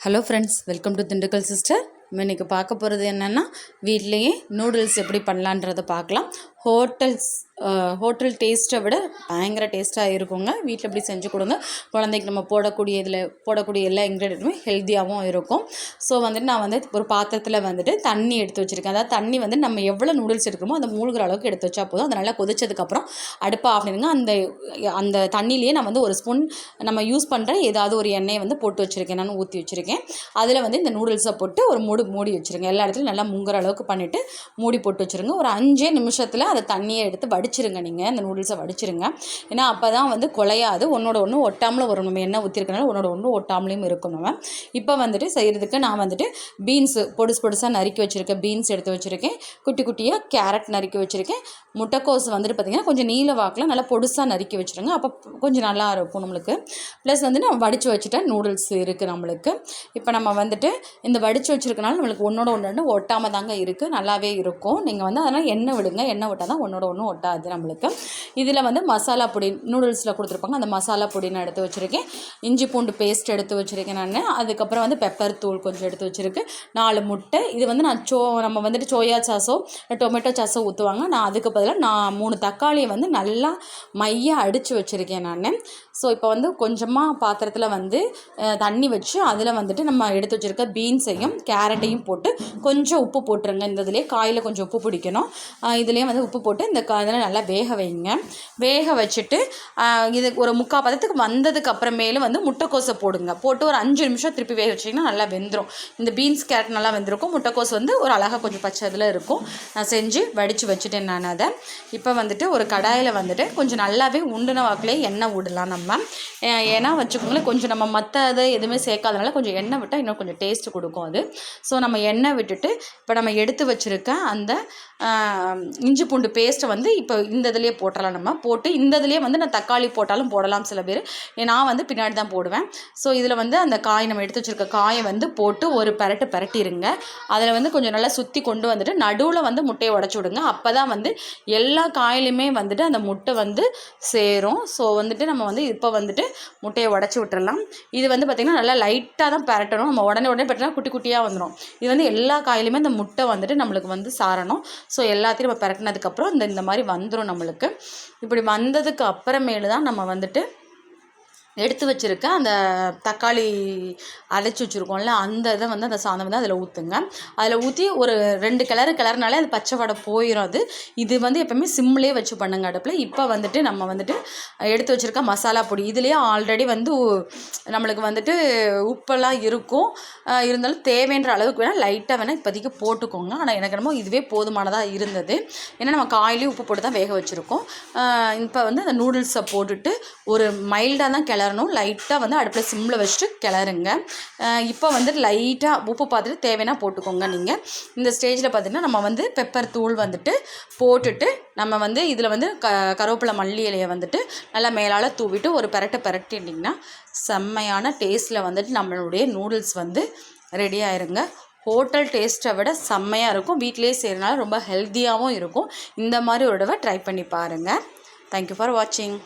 Hello friends, welcome to Dindigul sister. இன்றைக்கி பார்க்க போகிறது என்னென்னா, வீட்லேயே நூடுல்ஸ் எப்படி பண்ணலான்றதை பார்க்கலாம். ஹோட்டல் டேஸ்ட்டை விட பயங்கர டேஸ்ட்டாக இருக்குங்க. வீட்டில் எப்படி செஞ்சு கொடுங்க. குழந்தைக்கு நம்ம போடக்கூடிய எல்லா இன்க்ரீடியண்ட்டுமே ஹெல்த்தியாகவும் இருக்கும். ஸோ நான் ஒரு பாத்திரத்தில் தண்ணி எடுத்து வச்சுருக்கேன். அதாவது தண்ணி நம்ம எவ்வளோ நூடுல்ஸ் எடுக்கிறோமோ அந்த மூழ்கிற அளவுக்கு எடுத்து வச்சா போதும். அது நல்லா கொதிச்சதுக்கப்புறம் அடுப்பை ஆஃப் பண்ணிடுங்க. அந்த தண்ணியிலேயே நான் ஒரு ஸ்பூன் நம்ம யூஸ் பண்ணுற ஏதாவது ஒரு எண்ணெயை போட்டு வச்சுருக்கேன். நான் ஊற்றி வச்சுருக்கேன். அதில் இந்த நூடுல்ஸை போட்டு ஒரு மூடி வச்சுருங்க. எல்லா இடத்துலையும் நல்லா முங்குற அளவுக்கு பண்ணிவிட்டு மூடி போட்டு வச்சுருங்க. ஒரு 5 நிமிஷத்தில் அந்த தண்ணியை எடுத்து வடிச்சிருங்க. நீங்கள் அந்த நூடுல்ஸை வடிச்சிருங்க. ஏன்னா அப்போ தான் குலையாது, ஒன்றோட ஒன்று ஒட்டாமலும் வரும். நம்ம எண்ணெய் ஊற்றிருக்கனால ஒன்றோட ஒன்று ஒட்டாமலையும் இருக்கும். நம்ம இப்போ செய்கிறதுக்கு நான் பீன்ஸு பொடுசாக நறுக்கி வச்சுருக்கேன். பீன்ஸ் எடுத்து வச்சுருக்கேன். குட்டி குட்டியாக கேரட் நறுக்கி வச்சுருக்கேன். முட்டைக்கோஸ் பார்த்திங்கன்னா கொஞ்சம் நீல வாக்கில் நல்லா பொடுசாக நறுக்கி வச்சுருங்க. அப்போ கொஞ்சம் நல்லா இருக்கும் நம்மளுக்கு. ப்ளஸ் நான் வடித்து வச்சுட்டேன் நூடுல்ஸ் இருக்குது நம்மளுக்கு. இப்போ நம்ம இந்த வடித்து வச்சுருக்கனால நம்மளுக்கு ஒன்றோட ஒன்று ஒட்டாமல் தாங்க இருக்குது. நல்லாவே இருக்கும். நீங்கள் அதனால் எண்ணெய் விடுங்க. எண்ணெய் விட்டால் தான் ஒன்றோட ஒன்று ஒட்டாது நம்மளுக்கு. இதில் மசாலா பொடி நூடுல்ஸில் கொடுத்துருப்பாங்க. அந்த மசாலா பொடி நான் எடுத்து வச்சுருக்கேன். இஞ்சி பூண்டு பேஸ்ட் எடுத்து வச்சுருக்கேன் நான். அதுக்கப்புறம் பெப்பர் தூள் கொஞ்சம் எடுத்து வச்சுருக்கேன். 4 முட்டை. இது நான் நம்ம சோயா சாஸோ டொமேட்டோ சாஸோ ஊற்றுவாங்க. நான் அதுக்கு பதிலாக 3 தக்காளியை நல்லா மையாக அடித்து வச்சுருக்கேன் நான். ஸோ இப்போ கொஞ்சமாக பாத்திரத்தில் தண்ணி வச்சு அதில் நம்ம எடுத்து வச்சுருக்க பீன்ஸையும் கேரட்டையும் போட்டு கொஞ்சம் உப்பு போட்டுருங்க. இந்த இதுலேயே காயில் கொஞ்சம் உப்பு பிடிக்கணும். இதுலேயே உப்பு போட்டு இந்த காயில் நல்லா வேக வைங்க. வேக வச்சுட்டு இது ஒரு 3/4 பதத்துக்கு வந்ததுக்கு அப்புறமேலு முட்டைக்கோஸை போடுங்க. போட்டு ஒரு 5 நிமிஷம் திருப்பி வேக வச்சிங்கன்னா நல்லா வெந்துடும். இந்த பீன்ஸ் கேரட் நல்லா வெந்திருக்கும். முட்டைக்கோஸ் ஒரு அழகாக கொஞ்சம் பச்சை இதில் இருக்கும். நான் செஞ்சு வடித்து வச்சுட்டேன் நான் அதை. இப்போ ஒரு கடாயில் கொஞ்சம் நல்லாவே உண்டுன வாக்கிலே எண்ணெய் விடலாம் நம்ம. ஏன்னா வச்சுக்கோங்களேன், கொஞ்சம் நம்ம மற்ற அதை எதுவுமே சேர்க்காதனால கொஞ்சம் எண்ணெய் விட்டால் இன்னும் கொஞ்சம் டேஸ்ட்டு கொடுக்கும் அது. ஸோ நம்ம எண்ணெய் விட்டுட்டு இப்போ நம்ம எடுத்து வச்சுருக்க அந்த இஞ்சி பூண்டு பேஸ்ட்டை இப்போ இந்த இதுலேயே போட்டலாம். நம்ம போட்டு இந்த இதுலேயே நான் தக்காளி போட்டாலும் போடலாம் சில பேர். நான் பின்னாடி தான் போடுவேன். ஸோ இதில் அந்த காய் நம்ம எடுத்து வச்சுருக்க காயை போட்டு ஒரு பரட்டிடுங்க. அதில் கொஞ்சம் நல்லா சுற்றி கொண்டு நடுவில் முட்டையை உடச்சி விடுங்க. அப்போ தான் எல்லா காயிலுமே அந்த முட்டை சேரும். ஸோ நம்ம இப்போ முட்டையை உடச்சி விட்டுறலாம். இது பார்த்திங்கன்னா நல்லா லைட்டாக தான் பரட்டணும். நம்ம உடனே பரட்டினா குட்டி குட்டியாக வந்துடும். இது எல்லா காயிலுமே இந்த முட்டை நம்மளுக்கு சாரணும். ஸோ எல்லாத்தையும் நம்ம பரட்டினதுக்கப்புறம் இந்த மாதிரி வந்துடும் நம்மளுக்கு. இப்படி வந்ததுக்கு அப்புறமேலு தான் நம்ம எடுத்து வச்சுருக்க அந்த தக்காளி அரைச்சி வச்சுருக்கோம்ல, அந்த இதை அந்த சாதம் அதில் ஊற்றுங்க. அதில் ஊற்றி ஒரு 2 கிளறுனாலே அது பச்சை வடை போயிடும். அது இது எப்போவுமே சிம்லேயே வச்சு பண்ணுங்க அடுப்பில். இப்போ நம்ம எடுத்து வச்சுருக்க மசாலா பொடி இதுலேயே ஆல்ரெடி நம்மளுக்கு உப்பெல்லாம் இருக்கும். இருந்தாலும் தேவைன்ற அளவுக்கு வேணால் லைட்டாக வேணால் இப்போதைக்கு போட்டுக்கோங்க. ஆனால் எனக்கு என்னமோ இதுவே போதுமானதாக இருந்தது. ஏன்னா நம்ம காயிலையும் உப்பு போட்டு தான் வேக வச்சுருக்கோம். இப்போ அந்த நூடுல்ஸை போட்டுட்டு ஒரு மைல்டாக தான் கிளறணும். லைட்டாக அடுப்பில் சிம்மில் வச்சுட்டு கிளறுங்க. இப்போ லைட்டாக உப்பு பார்த்துட்டு தேவைன்னா போட்டுக்கோங்க. நீங்கள் இந்த ஸ்டேஜில் பார்த்திங்கன்னா நம்ம பெப்பர் தூள் போட்டுட்டு நம்ம இதில் கருவேப்பிலை மல்லி இலையை நல்லா மேலால் தூவிட்டு ஒரு பரட்டிட்டிங்கன்னா செம்மையான டேஸ்ட்டில் நம்மளுடைய நூடுல்ஸ் ரெடி ஆயிருங்க. ஹோட்டல் டேஸ்ட்டை விட செம்மையாக இருக்கும். வீட்டிலே செய்கிறனால ரொம்ப ஹெல்த்தியாகவும் இருக்கும். இந்த மாதிரி ஒரு தடவை ட்ரை பண்ணி பாருங்கள். தேங்க்யூ ஃபார் வாட்சிங்.